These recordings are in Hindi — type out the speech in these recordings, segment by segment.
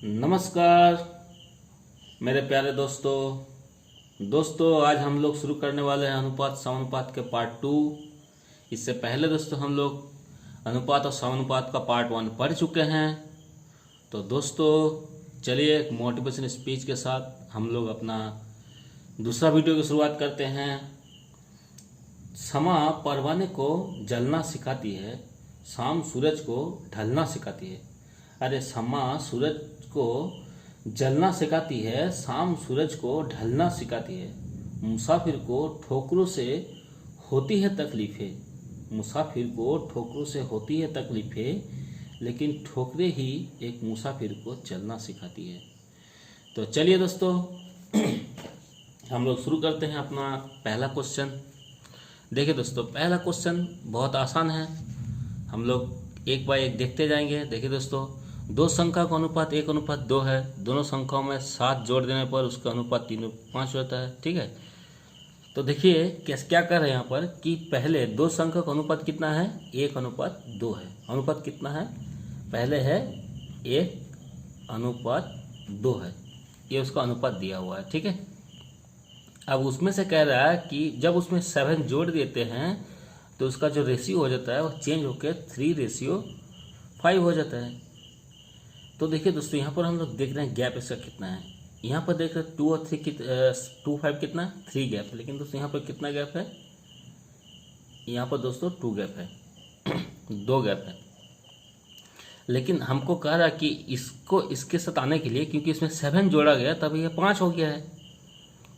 नमस्कार मेरे प्यारे दोस्तों आज हम लोग शुरू करने वाले हैं अनुपात समानुपात के पार्ट 2। इससे पहले दोस्तों हम लोग अनुपात और समानुपात का पार्ट 1 पढ़ चुके हैं। तो दोस्तों चलिए एक मोटिवेशन स्पीच के साथ हम लोग अपना दूसरा वीडियो की शुरुआत करते हैं। समा परवाने को जलना सिखाती है, शाम सूरज को ढलना सिखाती है। अरे समा सूरज को जलना सिखाती है, शाम सूरज को ढलना सिखाती है। मुसाफिर को ठोकरों से होती है तकलीफें, मुसाफिर को ठोकरों से होती है तकलीफें, लेकिन ठोकरें ही एक मुसाफिर को चलना सिखाती है। तो चलिए दोस्तों हम लोग शुरू करते हैं अपना पहला क्वेश्चन। देखिए दोस्तों पहला क्वेश्चन बहुत आसान है, हम लोग एक बाय एक देखते जाएंगे। देखिए दोस्तों दो संख्या का अनुपात 1:2 है। दोनों संख्याओं में 7 जोड़ देने पर उसका अनुपात 3:5 होता है। ठीक है, तो देखिए क्या कर रहे हैं यहाँ पर कि पहले दो संख्या का अनुपात कितना है, 1:2 है। अनुपात कितना है, पहले है 1:2 है, ये उसका अनुपात दिया हुआ है। ठीक है, अब उसमें से कह रहा है कि जब उसमें 7 जोड़ देते हैं तो उसका जो रेशियो हो जाता है वो चेंज होकर 3:5 हो जाता है। तो देखिए दोस्तों यहाँ पर हम लोग देख रहे हैं गैप इसका कितना है। यहाँ पर देख रहे हैं 2 और 3 2 5 कितना 3 गैप है, लेकिन दोस्तों यहाँ पर कितना गैप है, यहाँ पर दोस्तों 2 गैप है 2 गैप है। लेकिन हमको कह रहा है कि इसको इसके साथ आने के लिए, क्योंकि इसमें 7 जोड़ा गया तब ये 5 हो गया है।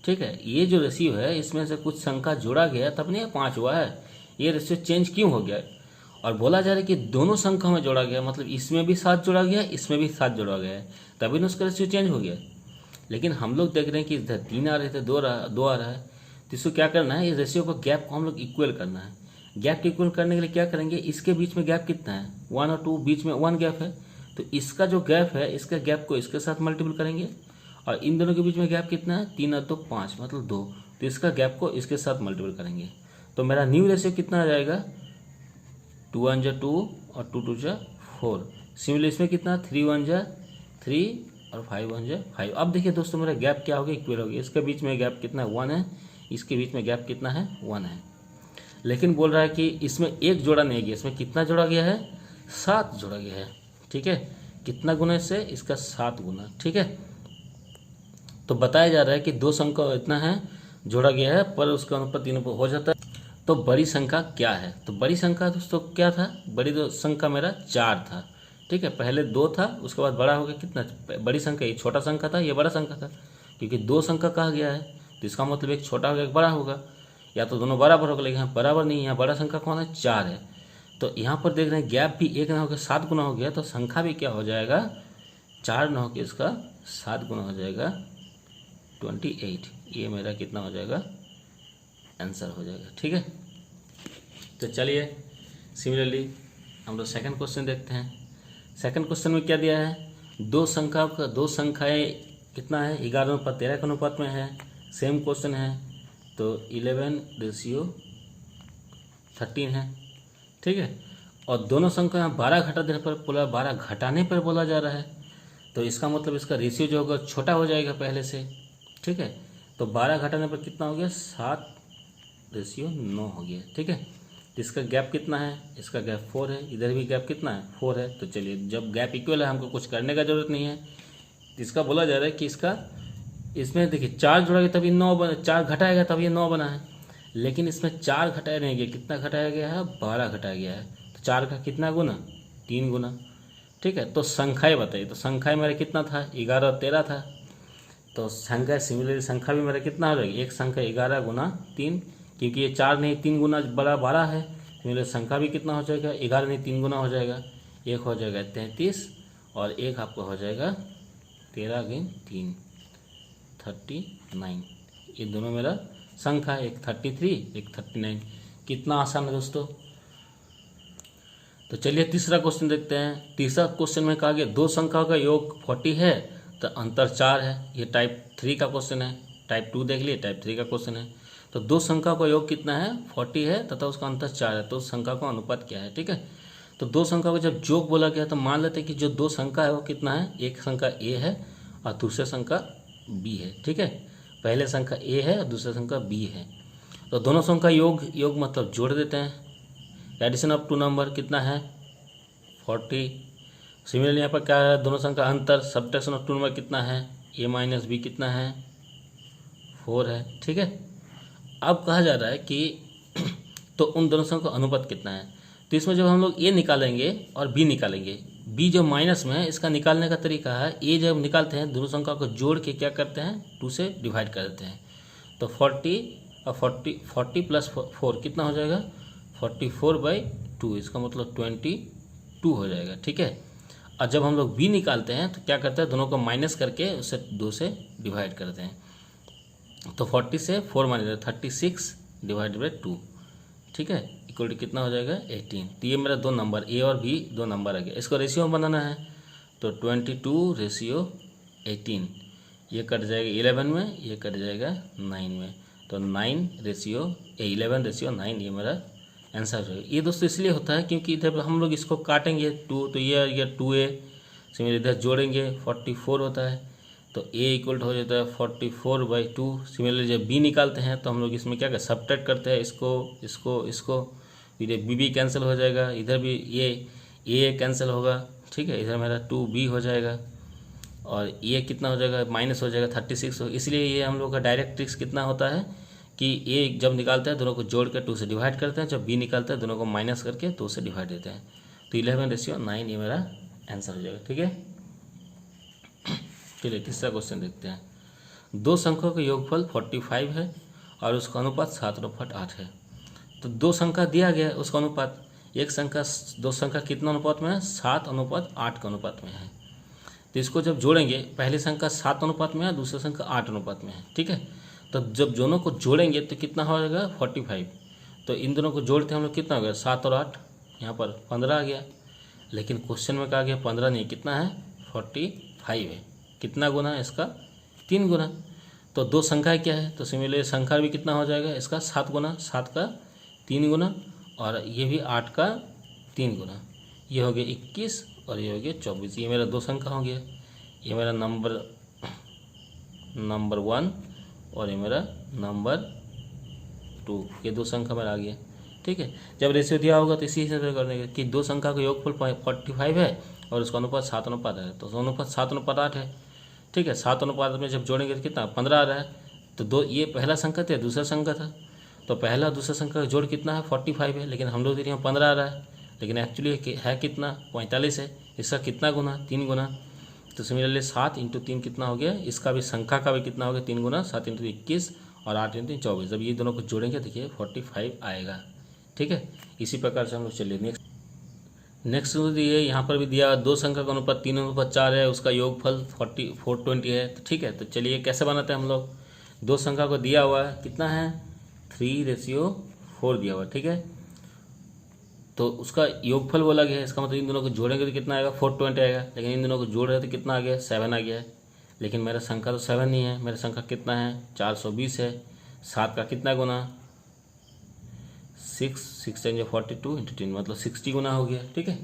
ठीक है, ये जो रेशियो है इसमें से कुछ संख्या जोड़ा गया तब नहीं 5 हुआ है। ये रेशियो चेंज क्यों हो गया है, और बोला जा रहा है कि दोनों संख्या में जोड़ा गया, मतलब इसमें भी 7 जोड़ा गया, इसमें भी 7 जोड़ा गया है, तभी ना उसका रेशियो चेंज हो गया। लेकिन हम लोग देख रहे हैं कि इधर 3 आ रहे थे, 2 आ रहा है। तो इसको क्या करना है, इस रेशियो को गैप को हम लोग इक्वल करना है। गैप को इक्वल करने के लिए क्या करेंगे, इसके बीच में गैप कितना है 1 और 2, बीच में 1 गैप है, तो इसका जो गैप है इसका गैप को इसके साथ मल्टीपल करेंगे। और इन दोनों के बीच में गैप कितना है 3 और 2 5, मतलब 2, तो इसका गैप को इसके साथ मल्टीपल करेंगे। तो मेरा न्यू रेशियो कितना आ जाएगा, 2 1 जा 2 और 2 2 जा 4। सिमिलर इसमें कितना 3 1 जा 3 और 5 1 जा 5। अब देखिए दोस्तों मेरा गैप क्या हो गया, इक्वल हो गया। इसके बीच में गैप कितना है 1 है, इसके बीच में गैप कितना है 1 है। लेकिन बोल रहा है कि इसमें एक जोड़ा नहीं गया, इसमें कितना जोड़ा गया है 7 जोड़ा गया है। ठीक है, कितना गुना इससे, इसका 7 गुना। ठीक है, तो बताया जा रहा है कि दो संख्या इतना है जोड़ा गया है पर उसका अनुपात 3 हो जाता है। तो बड़ी संख्या क्या है, तो बड़ी संख्या दोस्तों क्या था, बड़ी संख्या मेरा 4 था। ठीक है, पहले 2 था, उसके बाद बड़ा हो गया कितना, बड़ी संख्या ये छोटा संख्या था, ये बड़ा संख्या था। क्योंकि 2 संख्या कहा गया है तो इसका मतलब एक छोटा होगा एक बड़ा होगा, या तो दोनों बराबर होगा, लेकिन यहाँ बराबर नहीं है, यहाँ बड़ा संख्या कौन है 4 है। तो यहाँ पर देख रहे हैं गैप भी 1 ना होकर 7 गुना हो गया, तो संख्या भी क्या हो जाएगा 4 ना होकर इसका 7 गुना हो जाएगा 28। ये मेरा कितना हो जाएगा, आंसर हो जाएगा। ठीक है, तो चलिए सिमिलरली हम लोग सेकंड क्वेश्चन देखते हैं। सेकंड क्वेश्चन में क्या दिया है, दो संख्याएं कितना है 11:13 के अनुपात में है। सेम क्वेश्चन है, तो 11:13 है। ठीक है, और दोनों संख्या 12 घटा देने पर बोला, 12 घटाने पर बोला जा रहा है, तो इसका मतलब इसका रेशियो जो होगा छोटा हो जाएगा पहले से। ठीक है, तो 12 घटाने पर कितना हो गया 7:9 हो गया। ठीक है, इसका गैप कितना है, इसका गैप 4 है, इधर भी गैप कितना है 4 है। तो चलिए जब गैप इक्वल है हमको कुछ करने का जरूरत नहीं है। इसका बोला जा रहा है कि इसका इसमें देखिए 4 जोड़ा गया तभी 9 बना, 4 घटाएगा तब ये 9 बना है। लेकिन इसमें 4 घटाया नहीं गया, कितना घटाया गया है 12 घटाया गया है। तो 4 का कितना गुना 3 गुना। ठीक है, तो संख्याएँ बताइए, तो संख्याएँ मेरा कितना था 11 और 13 था। तो संख्या सिमिलरली संख्या भी मेरा कितना हो जाएगी, एक संख्या 11 गुना 3, क्योंकि ये 4 नहीं 3 गुना बड़ा 12 है। सिमिलर संख्या भी कितना हो जाएगा 11 नहीं 3 गुना हो जाएगा, एक हो जाएगा 33 और एक आपका हो जाएगा 13 गुना 3 39। ये दोनों मेरा संख्या, एक 33 एक 39। कितना आसान है दोस्तों। तो चलिए तीसरा क्वेश्चन देखते हैं। तीसरा क्वेश्चन में कहा गया दो संख्याओं का योग 40 है तो अंतर 4 है। ये टाइप 3 का क्वेश्चन है, टाइप 2 देख लिए, टाइप 3 का क्वेश्चन है। तो दो संख्या का योग कितना है 40 है तथा उसका अंतर 4 है, तो उस संख्या का अनुपात क्या है। ठीक है, तो दो संख्या को जब जोग बोला गया तो मान लेते हैं कि जो दो संख्या है वो कितना है, एक संख्या ए है और दूसरा संख्या बी है। ठीक है, पहले संख्या ए है और दूसरा संख्या बी है। तो दोनों संख्या योग मतलब जोड़ देते हैं। एडिशन ऑफ टू नंबर कितना है 40। सिमिलरली यहाँ पर क्या है, दोनों संख्या अंतर सब्ट्रैक्शन ऑफ टू नंबर कितना है, ए माइनस बी कितना है 4 है। ठीक है, अब कहा जा रहा है कि तो उन दोनों संख्या का अनुपात कितना है। तो इसमें जब हम लोग ए निकालेंगे और बी निकालेंगे, बी जो माइनस में है इसका निकालने का तरीका है, ए जब निकालते हैं दोनों संख्या को जोड़ के क्या करते हैं 2 से डिवाइड कर देते हैं। तो 40 और 40 प्लस 4 कितना हो जाएगा 44/2, इसका मतलब 22 हो जाएगा। ठीक है, और जब हम लोग बी निकालते हैं तो क्या करते हैं, दोनों को माइनस करके उसे 2 से डिवाइड करते हैं। तो 40 से 4 माइनस 36/2। ठीक है, इक्वल टू कितना हो जाएगा 18। तो ये मेरा दो नंबर ए और बी दो नंबर आ गया। इसको रेशियो में बनाना है तो 22:18, ये कट जाएगा 11 में, ये कट जाएगा 9 में। तो 11:9 ये मेरा आंसर हो। ये दोस्तों इसलिए होता है क्योंकि इधर हम लोग इसको काटेंगे 2, तो ये 2a सिमिलर इधर जोड़ेंगे 44 होता है। तो a इक्वल हो जाता है 44/2। सिमिलरली जब b निकालते हैं तो हम लोग इसमें क्या करते हैं, सब्ट्रैक्ट करते हैं इसको फिर b कैंसिल हो जाएगा, इधर भी ये a कैंसिल होगा। ठीक है, इधर मेरा 2b हो जाएगा और ये कितना हो जाएगा माइनस हो जाएगा 36 हो। इसलिए ये हम लोग का डायरेक्ट ट्रिक्स कितना होता है कि a जब निकालते हैं दोनों को जोड़ कर 2 से डिवाइड करते हैं, जब b निकालते हैं दोनों को माइनस करके 2 से डिवाइड देते हैं। तो 11:9 ये मेरा आंसर हो जाएगा। ठीक है, चलिए तीसरा क्वेश्चन देखते हैं। दो संख्याओं का योगफल 45 है और उसका अनुपात 7/8 है। तो दो संख्या दिया गया है, उसका अनुपात दो संख्या कितना अनुपात में है 7/8 के अनुपात में है। तो इसको जब जोड़ेंगे, पहली संख्या 7 अनुपात में है, दूसरी संख्या 8 अनुपात में है। ठीक है, तो जब दोनों को जोड़ेंगे तो कितना हो जाएगा 45। तो इन दोनों को जोड़ते हम लोग कितना हो गया 7 और 8, यहाँ पर 15 आ गया। लेकिन क्वेश्चन में कहा गया 15 नहीं, कितना है 45 है। कितना गुना है इसका 3 गुना। तो दो संख्या क्या है, तो सिमिलर संख्या भी कितना हो जाएगा इसका 7 गुना, 7 का 3 गुना और ये भी 8 का 3 गुना। ये हो गया 21 और ये हो गया 24। ये मेरा दो संख्या हो गया, ये मेरा नंबर 1 और ये मेरा नंबर 2, ये दो संख्या मेरा आ गया। ठीक है, जब रेशियो दिया होगा तो इसी हिसाब से करने का कि दो संख्या का योगफल 45 है और उसका अनुपात 7/8 है। तो अनुपात 7/8 है। ठीक है, 7/8 में जब जोड़ेंगे तो कितना 15 आ रहा है। तो दो ये पहला संख्या था, दूसरा संख्या था, तो पहला दूसरा संख्या का जोड़ कितना है 45 है, लेकिन हम लोग देखिए 15 आ रहा है, लेकिन एक्चुअली है कितना 45 है। इसका कितना गुना 3 गुना। तो सिमिलरली 7 × 3 कितना हो गया, इसका भी संख्या का भी कितना हो गया 3 गुना, 7 × 3 21 और 8 × 3 24। जब ये दोनों को जोड़ेंगे देखिए 45 आएगा। ठीक है, इसी प्रकार से हम लोग चलिए नेक्स्ट दिए, यहाँ पर भी दिया दो संख्या का अनुपात 3/4 है, उसका योगफल 420 है। तो ठीक है, तो चलिए कैसे बनाते हैं हम लोग। दो संख्या को दिया हुआ है कितना है 3:4 दिया हुआ है। ठीक है, तो उसका योगफल बोला गया है, इसका मतलब इन दोनों को जोड़ेंगे तो कितना आएगा 420 आएगा। लेकिन इन दोनों को जोड़ रहे तो कितना आ गया 7 आ गया है। लेकिन मेरा संख्या तो 7 नहीं है, मेरा संख्या कितना है 420 है। 7 का कितना गुना 6 × 42 × 10 मतलब 60 गुना हो गया। ठीक है,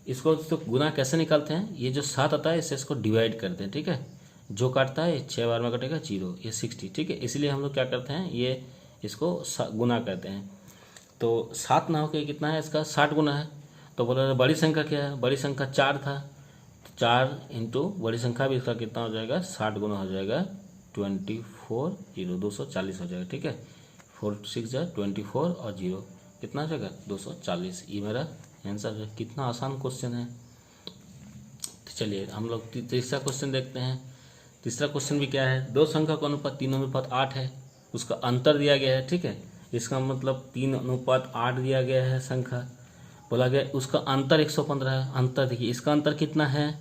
इसको तो गुना कैसे निकालते हैं, ये जो 7 आता है इससे इसको डिवाइड करते हैं। ठीक है, जो काटता है 6 बार में कटेगा 0, ये 60। ठीक है, इसलिए हम लोग क्या करते हैं ये इसको गुना करते हैं। तो 7 ना होकर कितना है इसका 60 गुना है। तो बोला बड़ी संख्या क्या है, बड़ी संख्या 4 था, तो 4 × बड़ी संख्या भी इसका कितना हो जाएगा 60 गुना हो जाएगा 240 हो जाएगा। ठीक है, 4 × 6 = 24 और 0 कितना हो जाएगा 240। ये मेरा आंसर है। कितना आसान क्वेश्चन है। तो चलिए हम लोग तीसरा क्वेश्चन देखते हैं। तीसरा क्वेश्चन भी क्या है, दो संख्या का अनुपात 3/8 है, उसका अंतर दिया गया है। ठीक है, इसका मतलब 3/8 दिया गया है संख्या, बोला गया उसका अंतर 115 है। अंतर देखिए इसका अंतर कितना है,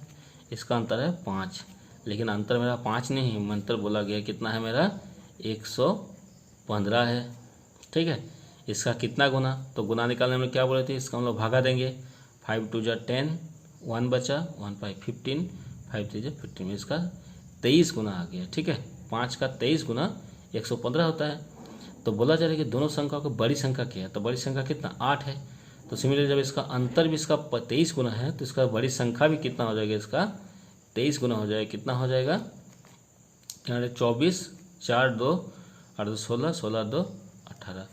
इसका अंतर है 5, लेकिन अंतर मेरा 5 नहीं है, अंतर बोला गया कितना है मेरा 115 है। ठीक है, इसका कितना गुना, तो गुना निकालने में क्या बोले थे, इसका हम लोग भागा देंगे। 5 × 2 = 10, 1 बचा, 1 × 5 = 15, 5 × 3 = 15 में इसका 23 गुना आ गया। ठीक है, 5 का 23 गुना 115 होता है। तो बोला जा रहा है कि दोनों संख्या को बड़ी संख्या क्या है, तो बड़ी संख्या कितना 8 है। तो सिमिलरली जब इसका अंतर भी इसका 23 गुना है तो इसका बड़ी संख्या भी कितना हो जाएगा, इसका 23 गुना हो जाएगा। कितना हो जाएगा, 24, 4 2 8 2 16, 16 2 18,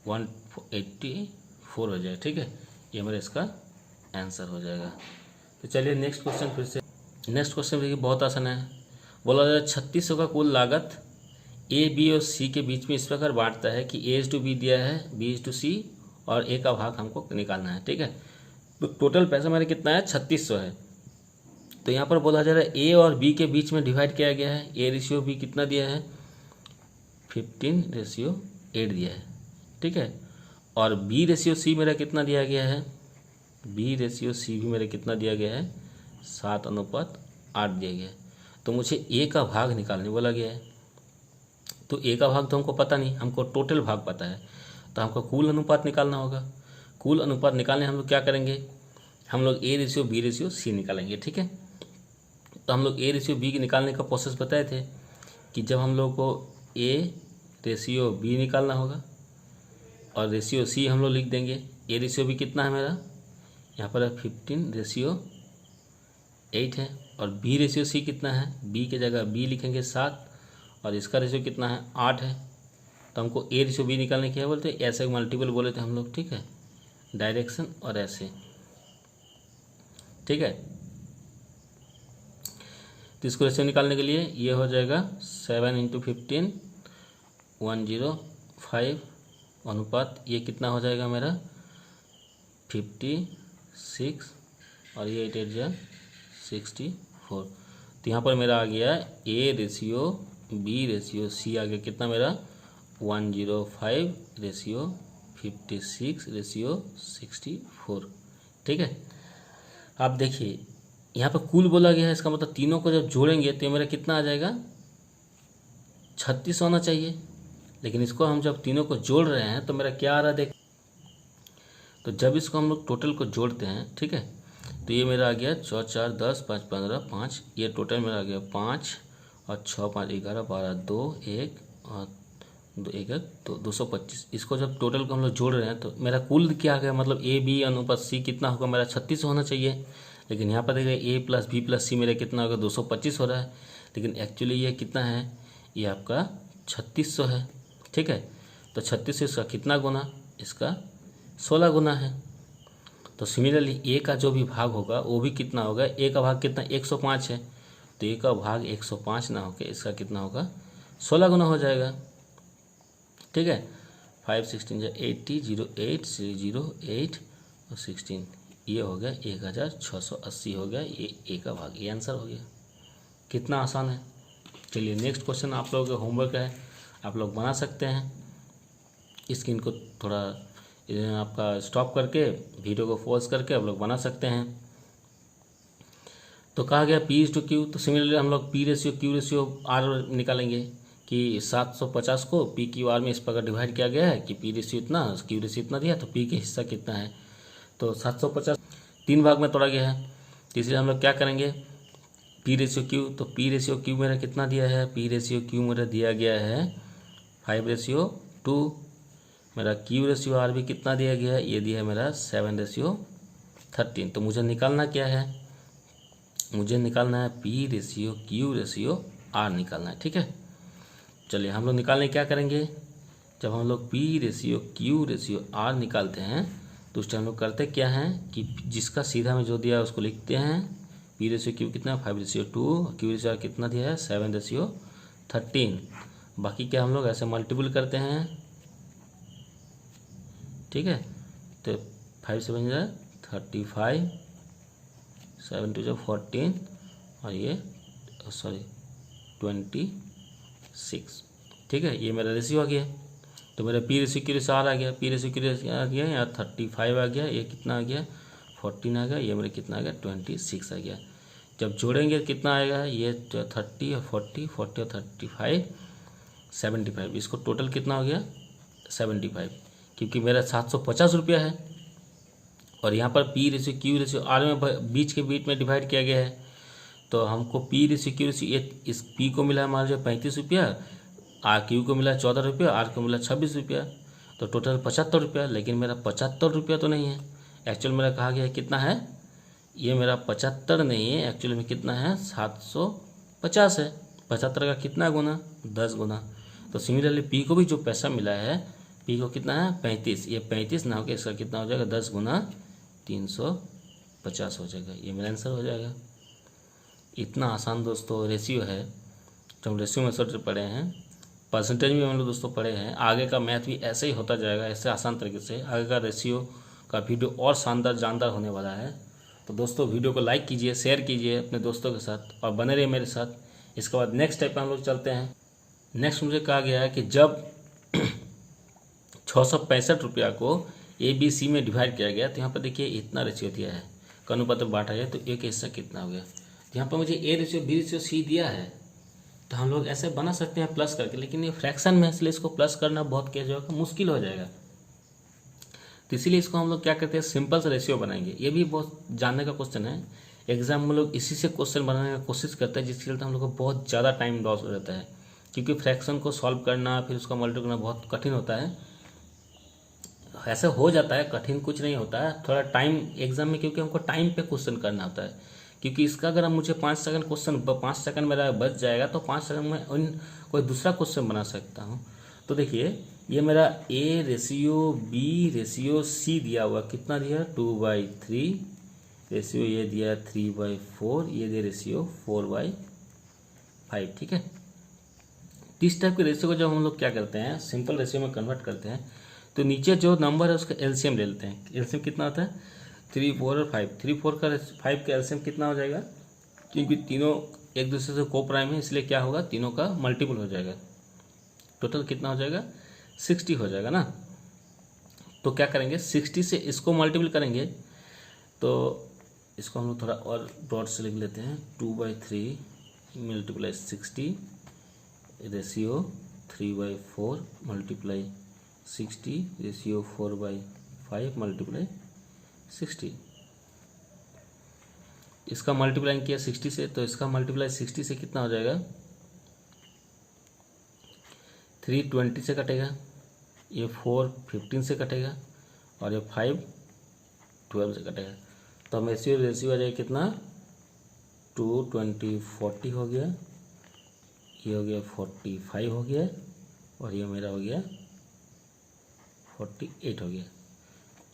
184 हो जाएगा। ठीक है, ये मेरा इसका आंसर हो जाएगा। तो चलिए नेक्स्ट क्वेश्चन फिर से। नेक्स्ट क्वेश्चन देखिए बहुत आसान है। बोला जाए 3600 का कुल लागत ए बी और सी के बीच में इस प्रकार बांटता है कि ए इज टू बी दिया है, बी इज टू सी और ए का भाग हमको निकालना है। ठीक है, तो टोटल पैसा मेरा कितना है, 3600 है। तो यहाँ पर बोला जा रहा है ए और बी के बीच में डिवाइड किया गया है। ए रेशियो बी कितना दिया है, 15:8 दिया है। ठीक है, और बी रेशियो सी मेरा कितना दिया गया है, बी रेशियो सी भी मेरा कितना दिया गया है, 7:8 दिया गया है। तो मुझे ए का भाग निकालने बोला गया है। तो ए का भाग तो हमको पता नहीं, हमको टोटल भाग पता है। तो हमको कुल अनुपात निकालना होगा। कुल अनुपात निकालने हम लोग क्या करेंगे, हम लोग A ratio B ratio C निकालेंगे। ठीक है, तो हम लोग ए रेशियो बी के निकालने का प्रोसेस बताए थे कि जब हम लोग को ए रेशियो बी निकालना होगा और रेशियो सी हम लोग लिख देंगे। ए रेशियो बी कितना है मेरा, यहाँ पर 15:8 है। और बी रेशियो सी कितना है, बी के जगह बी लिखेंगे 7 और इसका रेशियो कितना है, 8 है। तो हमको ए रेशियो बी निकालने क्या बोलते हैं, ऐसे मल्टीपल बोले थे हम लोग। ठीक है, डायरेक्शन और ऐसे। ठीक है, तो इसको रेशियो निकालने के लिए ये हो जाएगा 7 × 15, 105 अनुपात ये कितना हो जाएगा मेरा 56 और ये 8 8 जा 64। तो यहाँ पर मेरा आ गया A ratio B ratio C आ गया कितना मेरा 105 रेशियो 56 रेशियो 64। ठीक है, आप देखिए यहाँ पर कुल बोला गया है, इसका मतलब तीनों को जब जोड़ेंगे तो ये मेरा कितना आ जाएगा, 36 होना चाहिए। लेकिन इसको हम जब तीनों को जोड़ रहे हैं तो मेरा क्या आ रहा है देख। तो जब इसको हम लोग टोटल को जोड़ते हैं, ठीक है, तो ये मेरा आ गया 4 4 10 5 15 5, ये टोटल मेरा आ गया 5 और 6 5 11 12 2 1 और 2 1 1 225। इसको जब टोटल को हम लोग जोड़ रहे हैं तो मेरा कुल क्या आ गया, मतलब ए बी अनुपात सी कितना होगा, मेरा 36 होना चाहिए। लेकिन यहाँ पर देखिए ए प्लस बी प्लस सी मेरा कितना होगा, 225 हो रहा है। लेकिन एक्चुअली ये कितना है, ये आपका 3600 है। ठीक है, तो 3600 इसका कितना गुना, इसका 16 गुना है। तो सिमिलरली ए का जो भी भाग होगा वो भी कितना होगा, ए का भाग कितना 105 है। तो ए का भाग 105 ना होकर इसका कितना होगा 16 गुना हो जाएगा। ठीक है, 5 16 80 08 08 और 16 ये हो गया 1680 हो गया, ये ए का भाग, ये आंसर हो गया। कितना आसान है। चलिए नेक्स्ट क्वेश्चन आप लोगों का होमवर्क है, आप लोग बना सकते हैं। स्क्रीन को थोड़ा आपका स्टॉप करके वीडियो को पॉज करके आप लोग बना सकते हैं। तो कहा गया पी इज टू क्यू, तो सिमिलरली हम लोग P ratio Q ratio R निकालेंगे कि 750 को पी क्यू आर में इस प्रकार डिवाइड किया गया है कि पी रेशियो इतना क्यू रेशियो इतना दिया, तो पी के हिस्सा कितना है, तो 750 3 भाग में तोड़ा गया है। तो इसलिए हम लोग क्या करेंगे, पी रेशियो क्यू, तो पी रेशियो क्यू मेरा कितना दिया है, पी रेशियो क्यू मेरा दिया गया है 5:2। मेरा क्यू रेशियो आर भी कितना दिया गया है, ये दिया है मेरा 7:13। तो मुझे निकालना क्या है, मुझे निकालना है P ratio Q ratio R निकालना है। ठीक है, चलिए हम लोग निकालने क्या करेंगे, जब हम लोग P ratio Q ratio R निकालते हैं तो उस टाइम हम लोग करते क्या हैं कि जिसका सीधा में जो दिया है उसको लिखते हैं। पी रेशियो क्यू कितना 5:2, क्यू रेशियो आर कितना दिया है 7:13। बाकी क्या हम लोग ऐसे मल्टीपल करते हैं। ठीक है, तो 5 7 35, 7 2 14 और ये 26। ठीक है, ये मेरा रेशियो आ गया। तो मेरा P ratio Q ratio R आ गया, पी रेशियो क्यू रेशियो आ गया, यहाँ 35 आ गया, ये कितना आ गया 14 आ गया, ये मेरा कितना आ गया 26 आ गया। जब जोड़ेंगे कितना आएगा, ये 30 और 40 40 और 35 75। इसको टोटल कितना हो गया 75, क्योंकि मेरा 750 रुपया है और यहाँ पर P ratio Q ratio R में बीच में डिवाइड किया गया है। तो हमको पी रेशियो क्यू रेशियो इस पी को मिला मान लीजिए 35 रुपया, आर क्यू को मिला 14 रुपया, आर को मिला 26 रुपया। तो टोटल 75 रुपया, लेकिन मेरा 75 रुपया तो नहीं है। एक्चुअल मेरा कहा गया है कितना है, ये मेरा 75 नहीं है, एक्चुअली में कितना है 750 है। 75 का कितना गुना, 10 गुना। तो सिमिलरली पी को भी जो पैसा मिला है, पी को कितना है 35, ये 35 ना होकर इसका कितना हो जाएगा 10 गुना 350 हो जाएगा। ये मेरा आंसर हो जाएगा। इतना आसान दोस्तों रेशियो है, जो हम रेशियो मेथड पढ़े हैं, परसेंटेज भी हम लोग दोस्तों पढ़े हैं। आगे का मैथ भी ऐसे ही होता जाएगा, ऐसे आसान तरीके से। आगे का रेशियो का वीडियो और शानदार जानदार होने वाला है। तो दोस्तों वीडियो को लाइक कीजिए, शेयर कीजिए अपने दोस्तों के साथ और बने रहिए मेरे साथ। इसके बाद नेक्स्ट स्टेप पर हम लोग चलते हैं। नेक्स्ट मुझे कहा गया है कि जब 665 रुपया को ABC में डिवाइड किया गया, तो यहाँ पर देखिए इतना रेशियो दिया है, अनुपात में बांटा जाए तो ए का हिस्सा कितना हो गया। यहाँ पर मुझे A ratio B ratio C दिया है, तो हम लोग ऐसे बना सकते हैं प्लस करके, लेकिन ये फ्रैक्शन में है इसलिए इसको प्लस करना बहुत क्या होगा, मुश्किल हो जाएगा। तो इसीलिए इसको हम लोग क्या करते हैं, सिंपल सा रेशियो बनाएंगे। ये भी बहुत जानने का क्वेश्चन है, एग्जाम में लोग इसी से क्वेश्चन बनाने की कोशिश करते हैं, जिसके चलते हम लोग को बहुत ज़्यादा टाइम लॉस हो जाता है, क्योंकि फ्रैक्शन को सॉल्व करना फिर उसका मल्टीप्लाई करना बहुत कठिन होता है। ऐसे हो जाता है, कठिन कुछ नहीं होता है, थोड़ा टाइम एग्जाम में, क्योंकि हमको टाइम पे क्वेश्चन करना होता है। क्योंकि इसका अगर हम मुझे 5 सेकंड क्वेश्चन 5 सेकंड मेरा बच जाएगा, तो 5 सेकंड में कोई दूसरा क्वेश्चन बना सकता हूँ। तो देखिए ये मेरा A ratio B ratio C दिया हुआ, कितना दिया 2/3 रेशियो, ये दिया 3/4, ये दिया रेशियो 4/5। ठीक है, इस टाइप के रेशियो को जब हम लोग क्या करते हैं, सिंपल रेशियो में कन्वर्ट करते हैं, तो नीचे जो नंबर है उसका एलसीएम ले लेते हैं। एलसीएम कितना होता है 3, 4 और 5। 3, 4 का 5 का एलसीएम कितना हो जाएगा, क्योंकि तीनों एक दूसरे से को प्राइम है, इसलिए क्या होगा, तीनों का मल्टीपल हो जाएगा। टोटल कितना हो जाएगा 60 हो जाएगा ना। तो क्या करेंगे, 60 से इसको मल्टीपल करेंगे, तो इसको हम लोग थोड़ा और ब्रॉड से लिख लेते हैं। 2/3 multiply 60 ratio 3/4 multiply 60 ratio 4/5 multiply 60। इसका मल्टीप्लाई किया 60 से, तो इसका मल्टीप्लाई 60 से कितना हो जाएगा 3 20 से कटेगा, ये 4 15 से कटेगा, और ये 5 12 से कटेगा। तो हम रेशियो आ जाएगा कितना 2 20 40 हो गया, ये हो गया 45 हो गया, और ये मेरा हो गया 48 हो गया।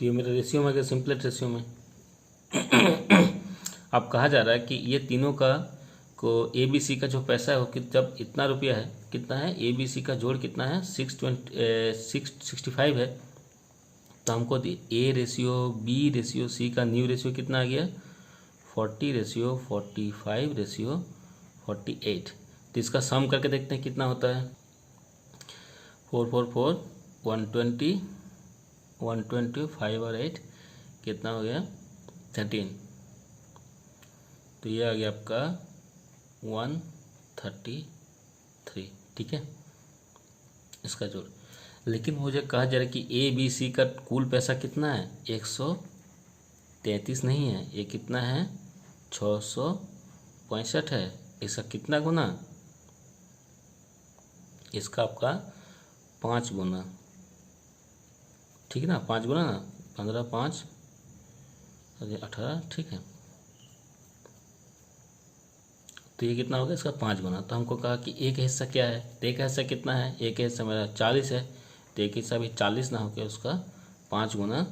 तो ये मेरा रेशियो में आ गया सिंपलेट रेशियो में। अब कहा जा रहा है कि ये तीनों का को ABC का जो पैसा है वो कि जब इतना रुपया है, कितना है ABC का जोड़ कितना है 665 है, तो हमको A ratio B ratio C का न्यू रेशियो कितना आ गया 40 रेशियो 45 रेशियो 48। तो इसका सम करके देखते हैं कितना होता है। 4 4 4 120 120 5 और 8 कितना हो गया 13। तो ये आ गया आपका 133। ठीक है, इसका जोड़। लेकिन मुझे कहा जा रहा है कि ABC का कुल पैसा कितना है 133 नहीं है, ये कितना है 665 है। इसका कितना गुना, इसका आपका 5 गुना। ठीक है ना, 5 गुना ना, 15 5 18। ठीक है, तो ये कितना होगा इसका 5 गुना। तो हमको कहा कि एक हिस्सा क्या है, तो एक हिस्सा कितना है, एक हिस्सा मेरा 40 है, तो एक हिस्सा भी 40 ना होकर उसका 5 गुना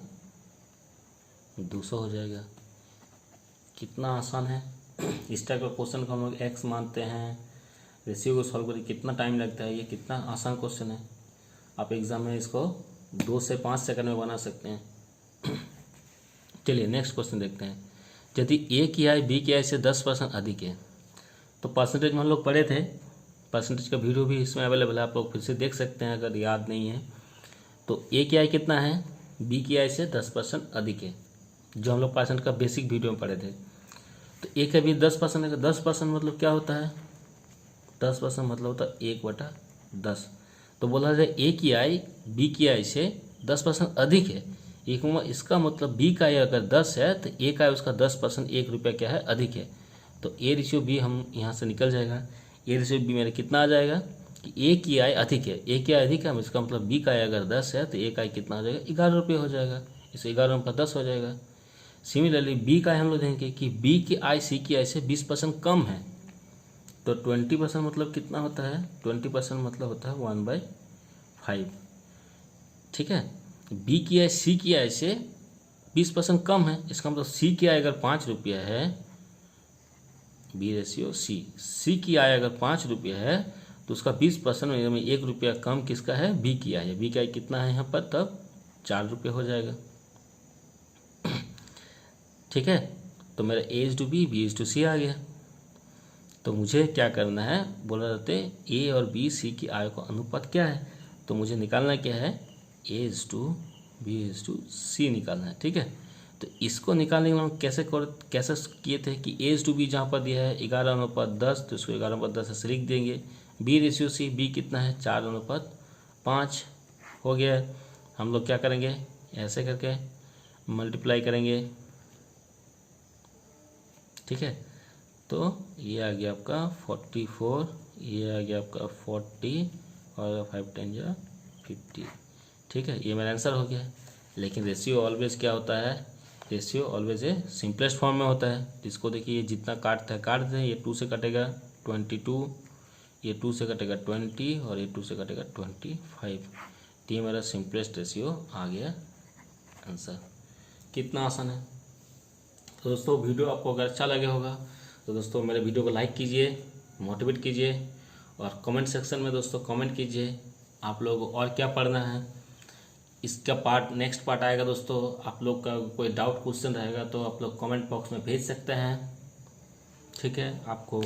200 हो जाएगा। कितना आसान है। इस टाइप का क्वेश्चन को हम लोग एक्स मानते हैं, रेशियो को सॉल्व करके कितना टाइम लगता है, ये कितना आसान क्वेश्चन है। आप एग्जाम में इसको 2 से 5 सेकंड में बना सकते हैं। चलिए नेक्स्ट क्वेश्चन देखते हैं। यदि A की आय B की आय से 10% अधिक है, तो परसेंटेज में हम लोग पढ़े थे, परसेंटेज का वीडियो भी इसमें अवेलेबल है, आप लोग फिर से देख सकते हैं अगर याद नहीं है। तो A की आय कितना है B की आय से 10% अधिक है, जो हम लोग परसेंट का बेसिक वीडियो में पढ़े थे। तो A का भी 10% है, 10% मतलब क्या होता है 10% मतलब होता है 1/10। तो बोला जाए A की आय B की आय से 10% अधिक है, इसका मतलब B का आय अगर 10 है तो A का आय उसका 10% 1 रुपया क्या है अधिक है। तो A रेशियो B हम यहाँ से निकल जाएगा। A रेशियो B मेरा कितना आ जाएगा कि ए की आय अधिक है, ए की आय अधिक है, इसका मतलब बी का आय अगर 10 है तो ए का आय कितना हो जाएगा, 11 रुपये हो जाएगा, इसे 11 में 10 हो जाएगा। सिमिलरली बी का आय हम लोग देखेंगे कि बी की आय सी की आय से 20% कम है, तो 20% मतलब कितना होता है, 20% मतलब होता है 1/5। ठीक है, बी की आय सी की आय से 20% कम है, इसका मतलब सी की आय अगर 5 रुपया है, बी रेशियो सी की आय अगर 5 रुपया है तो उसका 20% में 1 रुपया कम किसका है, बी की आय है। बी की आय कितना है यहाँ पर, तब 4 रुपये हो जाएगा। ठीक है, तो मेरा A is to B is to C आ गया। तो मुझे क्या करना है, बोला जाते ए और बी सी की आय का अनुपात क्या है, तो मुझे निकालना क्या है, A is to B is to C निकालना है। ठीक है, तो इसको निकालने के लिए हम कैसे किए थे कि ए इज टू बी जहाँ पर दिया है 11/10, तो इसको 11/10 से लिख देंगे। बी रेशियो सी, बी कितना है 4/5 हो गया। हम लोग क्या करेंगे, ऐसे करके मल्टीप्लाई करेंगे। ठीक है, तो ये आ गया आपका 44, ये आ गया आपका 40 और 5 10 जा 50। ठीक है, ये मेरा आंसर हो गया। लेकिन रेशियो ऑलवेज क्या होता है, ratio always a simplest form में होता है, जिसको देखिए ये जितना काटता है काट दें, ये 2 से कटेगा 22, ये 2 से कटेगा 20 और ये 2 से कटेगा 25। तो ये मेरा सिंपलेस्ट रेशियो आ गया आंसर। कितना आसान है। तो दोस्तों वीडियो आपको अगर अच्छा लगे होगा तो दोस्तों मेरे वीडियो को लाइक कीजिए, मोटिवेट कीजिए और कमेंट सेक्शन में दोस्तों कमेंट कीजिए आप लोग और क्या पढ़ना है। इसका नेक्स्ट पार्ट आएगा दोस्तों। आप लोग का कोई डाउट क्वेश्चन रहेगा तो आप लोग कमेंट बॉक्स में भेज सकते हैं। ठीक है, आपको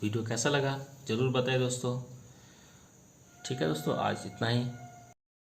वीडियो कैसा लगा ज़रूर बताइए दोस्तों। ठीक है दोस्तों, आज इतना ही।